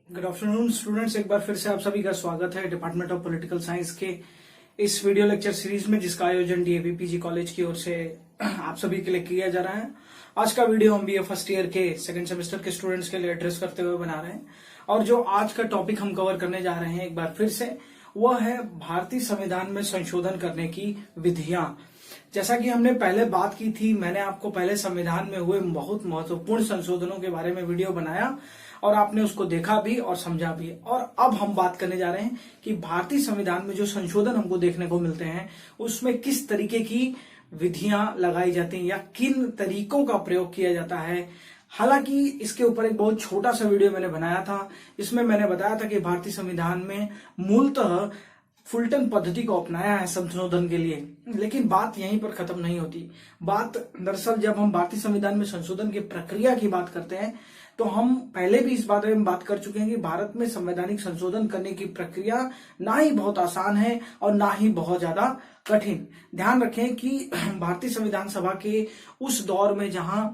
Good afternoon students, एक बार फिर से आप सभी का स्वागत है डिपार्टमेंट ऑफ पॉलिटिकल साइंस के इस वीडियो लेक्चर सीरीज में, जिसका आयोजन डीएवी पीजी कॉलेज की ओर से आप सभी के लिए किया जा रहा है। आज का वीडियो हम बीए फर्स्ट ईयर के सेकंड सेमेस्टर के स्टूडेंट्स के लिए एड्रेस करते हुए बना रहे हैं। और जो आज का टॉपिक हम कवर करने जा रहे हैं एक बार फिर से, वह है भारतीय संविधान में संशोधन करने की विधियां। जैसा कि हमने पहले बात की थी, मैंने आपको पहले संविधान में हुए बहुत महत्वपूर्ण संशोधनों के बारे में वीडियो बनाया और आपने उसको देखा भी और समझा भी। और अब हम बात करने जा रहे हैं कि भारतीय संविधान में जो संशोधन हमको देखने को मिलते हैं उसमें किस तरीके की विधियां लगाई जाती हैं या किन तरीकों का प्रयोग किया जाता है। हालांकि इसके ऊपर एक बहुत छोटा सा वीडियो मैंने बनाया था, इसमें मैंने बताया था कि भारतीय संविधान में मूलतः फुलटन पद्धति को अपनाया है संशोधन के लिए। लेकिन बात यहीं पर खत्म नहीं होती। बात दरअसल जब हम भारतीय संविधान में संशोधन की प्रक्रिया की बात करते हैं तो हम पहले भी इस बारे में बात कर चुके हैं कि भारत में संवैधानिक संशोधन करने की प्रक्रिया ना ही बहुत आसान है और ना ही बहुत ज्यादा कठिन। ध्यान रखें कि भारतीय संविधान सभा के उस दौर में जहां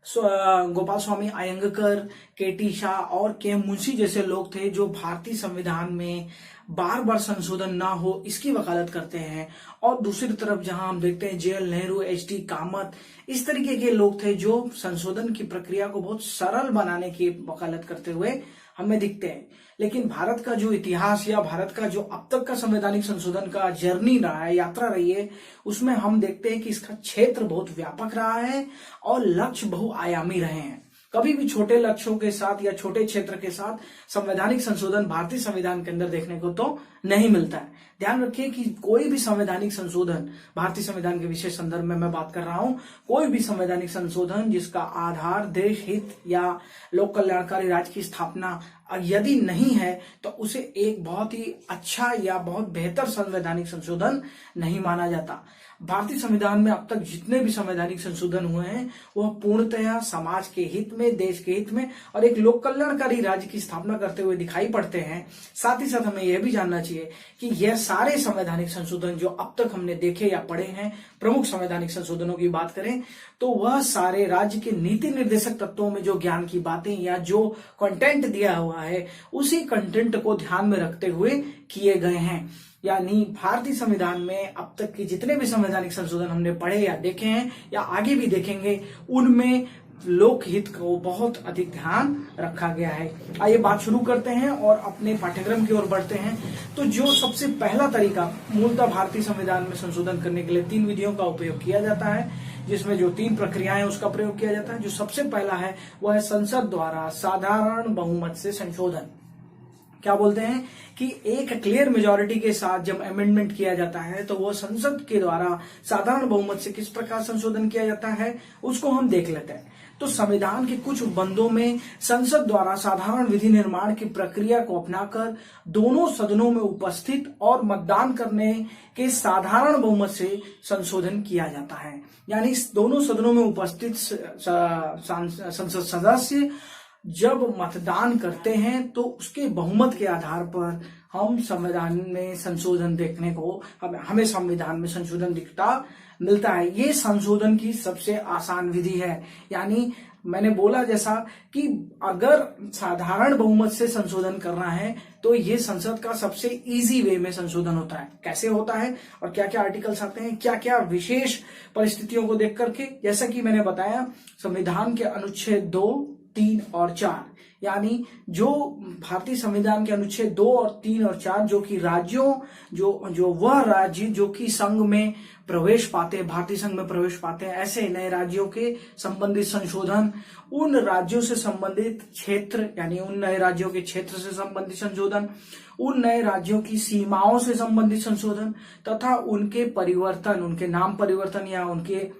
गोपाल स्वामी अयंगकर, केटी शाह और के मुंशी जैसे लोग थे जो भारतीय संविधान में बार बार संशोधन ना हो इसकी वकालत करते हैं, और दूसरी तरफ जहां हम देखते हैं जेएल नेहरू, एचटी कामत, इस तरीके के लोग थे जो संशोधन की प्रक्रिया को बहुत सरल बनाने की वकालत करते हुए हमें दिखते हैं। लेकिन भारत का जो इतिहास या भारत का जो अब तक का संवैधानिक संशोधन का जर्नी रहा है, यात्रा रही है, उसमें हम देखते हैं कि इसका क्षेत्र बहुत व्यापक रहा है और लक्ष्य बहुआयामी रहे हैं। कभी भी छोटे लक्ष्यों के साथ या छोटे क्षेत्र के साथ संवैधानिक संशोधन भारतीय संविधान के अंदर देखने को तो नहीं मिलता है। ध्यान रखिए कि कोई भी संवैधानिक संशोधन, भारतीय संविधान के विशेष संदर्भ में मैं बात कर रहा हूं, कोई भी संवैधानिक संशोधन जिसका आधार देश हित या लोक कल्याणकारी राज्य की स्थापना यदि नहीं है तो उसे एक बहुत ही अच्छा या बहुत बेहतर संवैधानिक संशोधन नहीं माना जाता। भारतीय संविधान में अब तक जितने भी संवैधानिक संशोधन हुए हैं वह पूर्णतया समाज के हित में, देश के हित में और एक लोक कल्याणकारी राज्य की स्थापना करते हुए दिखाई पड़ते हैं। साथ ही साथ हमें यह भी जानना चाहिए कि यह सारे संवैधानिक संशोधन जो अब तक हमने देखे या पढ़े हैं, प्रमुख संवैधानिक संशोधनों की बात करें तो वह सारे राज्य के नीति निर्देशक तत्वों में जो ज्ञान की बातें या जो कंटेंट दिया हुआ है उसी कंटेंट को ध्यान में रखते हुए किए गए हैं। यानी भारतीय संविधान में अब तक के जितने भी संवैधानिक संशोधन हमने पढ़े या देखे हैं या आगे भी देखेंगे, उनमें लोकहित को बहुत अधिक ध्यान रखा गया है। आइए बात शुरू करते हैं और अपने पाठ्यक्रम की ओर बढ़ते हैं। तो जो सबसे पहला तरीका मूलतः भारतीय संविधान में संशोधन करने के लिए 3 विधियों का उपयोग किया जाता है, जिसमें जो 3 प्रक्रियाएं उसका प्रयोग किया जाता है। जो सबसे पहला है वह है संसद द्वारा साधारण बहुमत से संशोधन। क्या बोलते हैं कि एक क्लियर मेजॉरिटी के साथ जब अमेंडमेंट किया जाता है तो वो संसद के द्वारा साधारण बहुमत से किस प्रकार संशोधन किया जाता है उसको हम देख लेते हैं। तो संविधान के कुछ बंदों में संसद द्वारा साधारण विधि निर्माण की प्रक्रिया को अपनाकर दोनों सदनों में उपस्थित और मतदान करने के साधारण बहुमत से संशोधन किया जाता है। यानी दोनों सदनों में उपस्थित संसद सदस्य जब मतदान करते हैं तो उसके बहुमत के आधार पर हम संविधान में संशोधन देखने को हमें संविधान में संशोधन दिखता मिलता है। ये संशोधन की सबसे आसान विधि है। यानी मैंने बोला जैसा कि अगर साधारण बहुमत से संशोधन करना है तो ये संसद का सबसे इजी वे में संशोधन होता है। कैसे होता है और क्या क्या आर्टिकल्स आते हैं, क्या क्या विशेष परिस्थितियों को देख करके, जैसा कि मैंने बताया संविधान के अनुच्छेद 2, 3 और 4, यानी जो भारतीय संविधान के अनुच्छेद 2 और 3 और 4 जो कि राज्यों जो वह राज्य जो कि संघ में प्रवेश पाते हैं, भारतीय संघ में प्रवेश पाते हैं, ऐसे नए राज्यों के संबंधित संशोधन, उन राज्यों से संबंधित क्षेत्र यानी उन नए राज्यों के क्षेत्र से संबंधित संशोधन, उन नए राज्यों की सीमाओं से संबंधित संशोधन तथा उनके परिवर्तन, उनके नाम परिवर्तन या उनके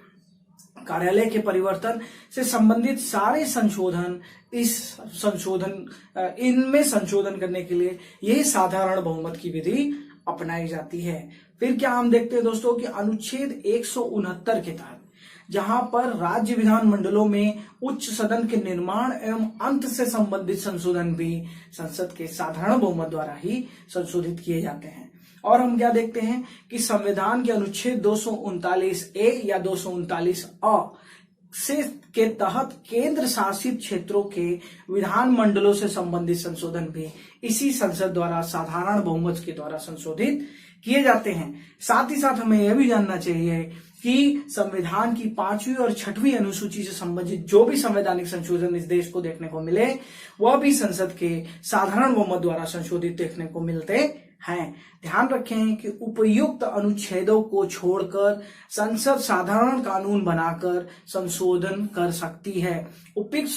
कार्यालय के परिवर्तन से संबंधित सारे संशोधन, इनमें संशोधन करने के लिए यही साधारण बहुमत की विधि अपनाई जाती है। फिर क्या हम देखते हैं दोस्तों कि अनुच्छेद 169 के तहत जहां पर राज्य विधान मंडलों में उच्च सदन के निर्माण एवं अंत से संबंधित संशोधन भी संसद के साधारण बहुमत द्वारा ही संशोधित किए जाते हैं। और हम क्या देखते हैं कि संविधान के अनुच्छेद 239 ए या 239 अ से के तहत केंद्र शासित क्षेत्रों के विधान मंडलों से संबंधित संशोधन भी इसी संसद द्वारा साधारण बहुमत के द्वारा संशोधित किए जाते हैं। साथ ही साथ हमें यह भी जानना चाहिए कि संविधान की 5वीं और 6वीं अनुसूची से संबंधित जो भी संवैधानिक संशोधन इस देश को देखने को मिले वह भी संसद के साधारण बहुमत द्वारा संशोधित देखने को मिलते हैं। ध्यान रखें कि उपयुक्त अनुच्छेदों को छोड़कर संसद साधारण कानून बनाकर संशोधन कर सकती है। उपयुक्त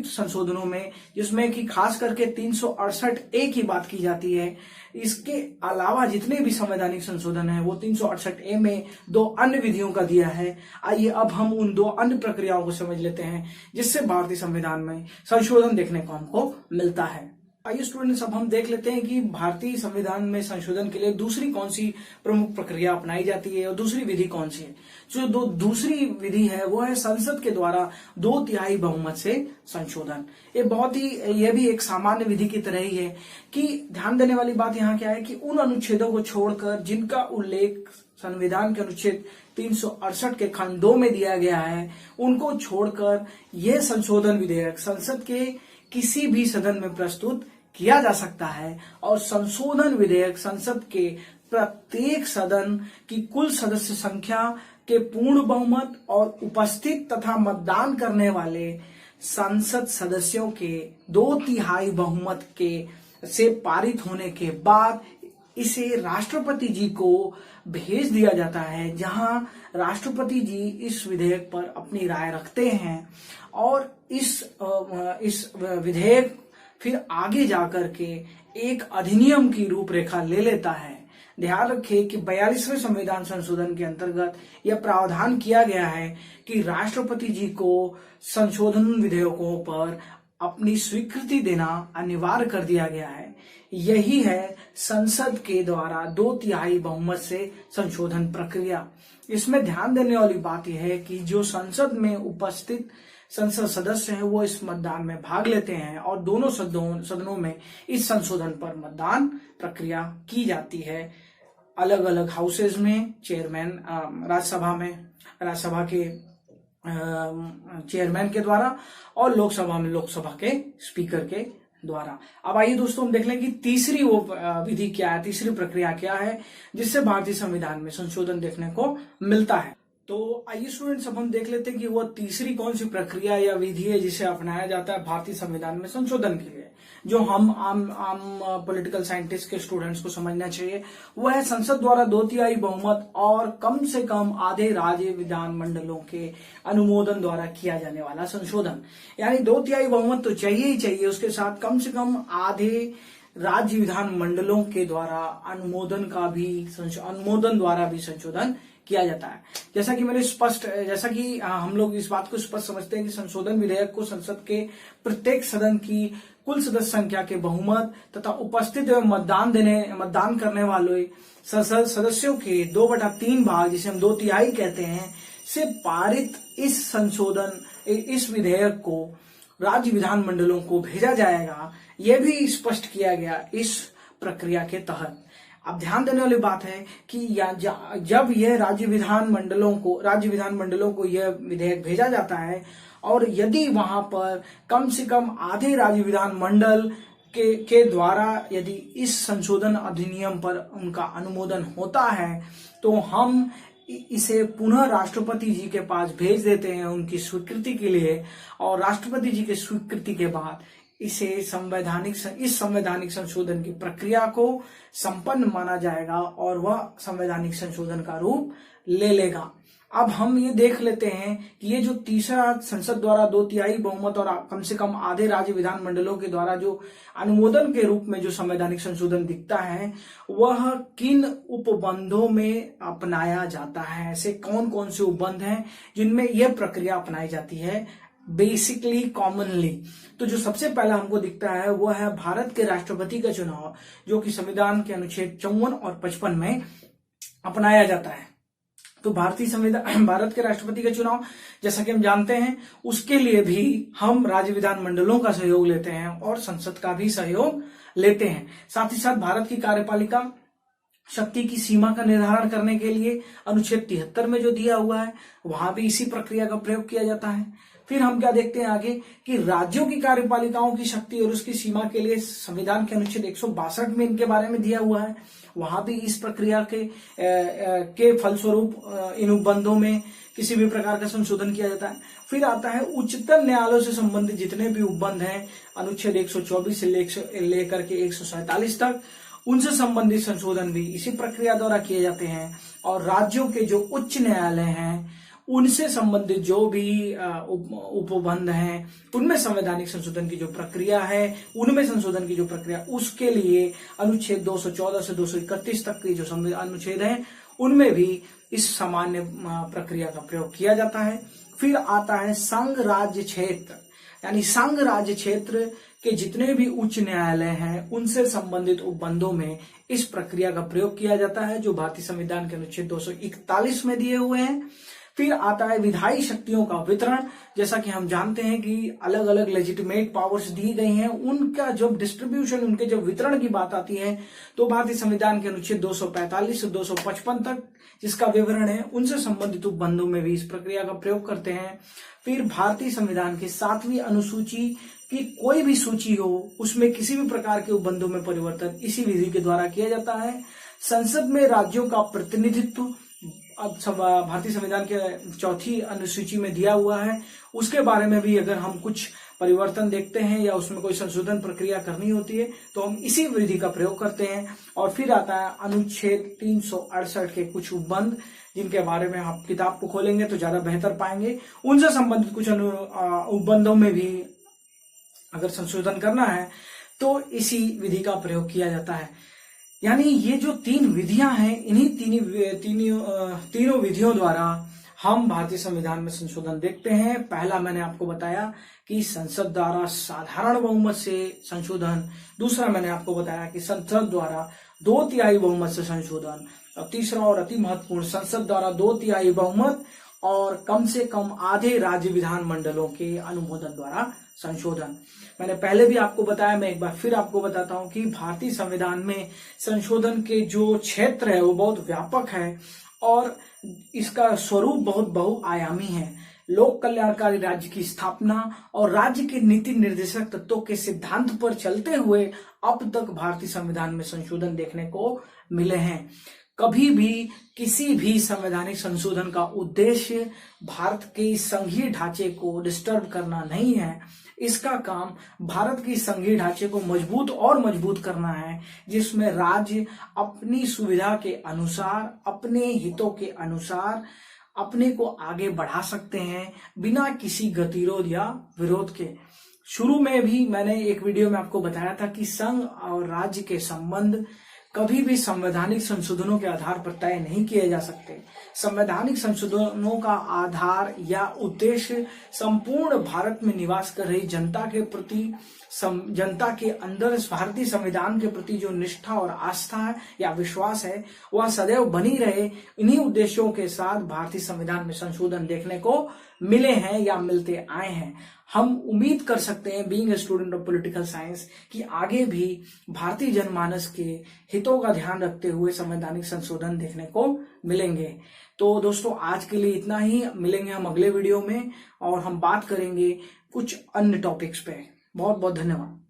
संशोधनों में जिसमें कि खास करके 368A की बात की जाती है, इसके अलावा जितने भी संवैधानिक संशोधन है वो 368A में 2 अन्य विधियों का दिया है। आइए अब हम उन 2 अन्य प्रक्रियाओं को समझ लेते हैं जिससे भारतीय संविधान में संशोधन देखने को हमको मिलता है। आइए स्टूडेंट्स, अब हम देख लेते हैं कि भारतीय संविधान में संशोधन के लिए दूसरी कौन सी प्रमुख प्रक्रिया अपनाई जाती है और दूसरी विधि कौन सी है। जो दूसरी विधि है वो है संसद के द्वारा 2/3 बहुमत से संशोधन। ये भी एक सामान्य विधि की तरह ही है कि ध्यान देने वाली बात यहाँ क्या है कि उन अनुच्छेदों को छोड़कर जिनका उल्लेख संविधान के अनुच्छेद 368 के खंड 2 में दिया गया है, उनको छोड़कर यह संशोधन विधेयक संसद के किसी भी सदन में प्रस्तुत किया जा सकता है और संशोधन विधेयक संसद के प्रत्येक सदन की कुल सदस्य संख्या के पूर्ण बहुमत और उपस्थित तथा मतदान करने वाले संसद सदस्यों के 2/3 बहुमत के से पारित होने के बाद इसे राष्ट्रपति जी को भेज दिया जाता है, जहां राष्ट्रपति जी इस विधेयक पर अपनी राय रखते हैं और इस विधेयक फिर आगे जाकर के एक अधिनियम की रूपरेखा ले लेता है। ध्यान रखें कि 42वें संविधान संशोधन के अंतर्गत यह प्रावधान किया गया है कि राष्ट्रपति जी को संशोधन विधेयकों पर अपनी स्वीकृति देना अनिवार्य कर दिया गया है। यही है संसद के द्वारा 2/3 बहुमत से संशोधन प्रक्रिया। इसमें ध्यान देने वाली बात यह है कि जो संसद में उपस्थित संसद सदस्य हैं वो इस मतदान में भाग लेते हैं और दोनों सदनों में इस संशोधन पर मतदान प्रक्रिया की जाती है। अलग अलग हाउसेज में चेयरमैन राज्यसभा के चेयरमैन के द्वारा और लोकसभा में लोकसभा के स्पीकर के द्वारा। अब आइए दोस्तों हम देख लें कि तीसरी विधि क्या है, तीसरी प्रक्रिया क्या है जिससे भारतीय संविधान में संशोधन देखने को मिलता है। तो आइए स्टूडेंट्स, अब हम देख लेते हैं कि वह तीसरी कौन सी प्रक्रिया या विधि है जिसे अपनाया जाता है भारतीय संविधान में संशोधन के लिए, जो हम आम पॉलिटिकल साइंटिस्ट के स्टूडेंट्स को समझना चाहिए। वह है संसद द्वारा 2/3 बहुमत और कम से कम आधे राज्य विधान मंडलों के अनुमोदन द्वारा किया जाने वाला संशोधन। यानी 2/3 बहुमत तो चाहिए ही चाहिए, उसके साथ कम से कम आधे राज्य विधान मंडलों के द्वारा अनुमोदन द्वारा भी संशोधन किया जाता है। जैसा कि हम लोग इस बात को स्पष्ट समझते हैं कि संशोधन विधेयक को संसद के प्रत्येक सदन की कुल सदस्य संख्या के बहुमत तथा उपस्थित एवं मतदान करने वाले सदस्यों के 2/3 भाग, जिसे हम 2/3 कहते हैं, से पारित इस विधेयक को राज्य विधान मंडलों को भेजा जाएगा। यह भी स्पष्ट किया गया इस प्रक्रिया के तहत। अब ध्यान देने वाली बात है कि जब यह राज्य विधान मंडलों को यह विधेयक भेजा जाता है और यदि वहां पर कम से कम आधे राज्य विधान मंडल के द्वारा यदि इस संशोधन अधिनियम पर उनका अनुमोदन होता है तो हम इसे पुनः राष्ट्रपति जी के पास भेज देते हैं उनकी स्वीकृति के लिए, और राष्ट्रपति जी की स्वीकृति के बाद इस संवैधानिक संशोधन की प्रक्रिया को संपन्न माना जाएगा और वह संवैधानिक संशोधन का रूप ले लेगा। अब हम ये देख लेते हैं कि ये जो तीसरा संसद द्वारा 2/3 बहुमत और कम से कम आधे राज्य विधान मंडलों के द्वारा जो अनुमोदन के रूप में जो संवैधानिक संशोधन दिखता है वह किन उपबंधों में अपनाया जाता है। ऐसे कौन कौन से उपबंध हैं जिनमें यह प्रक्रिया अपनाई जाती है बेसिकली कॉमनली। तो जो सबसे पहला हमको दिखता है वह है भारत के राष्ट्रपति का चुनाव, जो कि संविधान के अनुच्छेद 54 और 55 में अपनाया जाता है। तो भारत के राष्ट्रपति का चुनाव, जैसा कि हम जानते हैं, उसके लिए भी हम राज्य विधान मंडलों का सहयोग लेते हैं और संसद का भी सहयोग लेते हैं। साथ ही साथ भारत की कार्यपालिका शक्ति की सीमा का निर्धारण करने के लिए अनुच्छेद 73 में जो दिया हुआ है वहां भी इसी प्रक्रिया का प्रयोग किया जाता है। फिर हम क्या देखते हैं आगे कि राज्यों की कार्यपालिकाओं की शक्ति और उसकी सीमा के लिए संविधान के अनुच्छेद 162 में इनके बारे में दिया हुआ है। वहां भी इस प्रक्रिया के फलस्वरूप इन उपबंधों में किसी भी प्रकार का संशोधन किया जाता है। फिर आता है उच्चतम न्यायालयों से संबंधित जितने भी उपबंध हैं अनुच्छेद 124 से लेकर के 147 तक, उनसे संबंधित संशोधन भी इसी प्रक्रिया द्वारा किए जाते हैं। और राज्यों के जो उच्च न्यायालय हैं उनसे संबंधित जो भी उपबंध हैं उनमें संवैधानिक संशोधन की जो प्रक्रिया है, उनमें संशोधन की जो प्रक्रिया, उसके लिए अनुच्छेद 214 से 231 तक के जो अनुच्छेद हैं उनमें भी इस सामान्य प्रक्रिया का प्रयोग किया जाता है। फिर आता है संघ राज्य क्षेत्र, यानी संघ राज्य क्षेत्र के जितने भी उच्च न्यायालय हैं उनसे संबंधित उपबंधों में इस प्रक्रिया का प्रयोग किया जाता है जो भारतीय संविधान के अनुच्छेद 241 में दिए हुए हैं। फिर आता है विधायी शक्तियों का वितरण। जैसा कि हम जानते हैं कि अलग अलग लेजिटिमेट पावर्स दी गई हैं, उनका जब डिस्ट्रीब्यूशन, उनके जब वितरण की बात आती है तो भारतीय संविधान के अनुच्छेद 245 से 255 तक जिसका विवरण है उनसे संबंधित उपबंधों में भी इस प्रक्रिया का प्रयोग करते हैं। फिर भारतीय संविधान की 7वीं अनुसूची की कोई भी सूची हो उसमें किसी भी प्रकार के उपबंधों में परिवर्तन इसी विधि के द्वारा किया जाता है। संसद में राज्यों का प्रतिनिधित्व अब भारतीय संविधान के 4वीं अनुसूची में दिया हुआ है, उसके बारे में भी अगर हम कुछ परिवर्तन देखते हैं या उसमें कोई संशोधन प्रक्रिया करनी होती है तो हम इसी विधि का प्रयोग करते हैं। और फिर आता है अनुच्छेद 368 के कुछ उपबंध जिनके बारे में आप किताब को खोलेंगे तो ज्यादा बेहतर पाएंगे। उनसे संबंधित कुछ उपबंधों में भी अगर संशोधन करना है तो इसी विधि का प्रयोग किया जाता है। यानी ये जो 3 विधियां हैं, इन्हीं तीनों विधियों द्वारा हम भारतीय संविधान में संशोधन देखते हैं। पहला मैंने आपको बताया कि संसद द्वारा साधारण बहुमत से संशोधन, दूसरा मैंने आपको बताया कि संसद द्वारा 2/3 बहुमत से संशोधन, और तीसरा और अति महत्वपूर्ण संसद द्वारा 2/3 बहुमत और कम से कम आधे राज्य विधान मंडलों के अनुमोदन द्वारा संशोधन। मैंने पहले भी आपको बताया, मैं एक बार फिर आपको बताता हूं कि भारतीय संविधान में संशोधन के जो क्षेत्र है वो बहुत व्यापक है और इसका स्वरूप बहुत बहुआयामी है। लोक कल्याणकारी राज्य की स्थापना और राज्य के नीति निर्देशक तत्वों के सिद्धांत पर चलते हुए अब तक भारतीय संविधान में संशोधन देखने को मिले हैं। कभी भी किसी भी संवैधानिक संशोधन का उद्देश्य भारत के संघीय ढांचे को डिस्टर्ब करना नहीं है। इसका काम भारत की संघीय ढांचे को मजबूत और मजबूत करना है, जिसमें राज्य अपनी सुविधा के अनुसार, अपने हितों के अनुसार अपने को आगे बढ़ा सकते हैं बिना किसी गतिरोध या विरोध के। शुरू में भी मैंने एक वीडियो में आपको बताया था कि संघ और राज्य के संबंध कभी भी संवैधानिक संशोधनों के आधार पर तय नहीं किए जा सकते। संवैधानिक संशोधनों का आधार या उद्देश्य संपूर्ण भारत में निवास कर रही जनता के प्रति, जनता के अंदर भारतीय संविधान के प्रति जो निष्ठा और आस्था है या विश्वास है वह सदैव बनी रहे। इन्हीं उद्देश्यों के साथ भारतीय संविधान में संशोधन देखने को मिले हैं या मिलते आए हैं। हम उम्मीद कर सकते हैं, being a student of political science, कि आगे भी भारतीय जनमानस के हितों का ध्यान रखते हुए संवैधानिक संशोधन देखने को मिलेंगे। तो दोस्तों आज के लिए इतना ही। मिलेंगे हम अगले वीडियो में और हम बात करेंगे कुछ अन्य टॉपिक्स पे। बहुत बहुत धन्यवाद।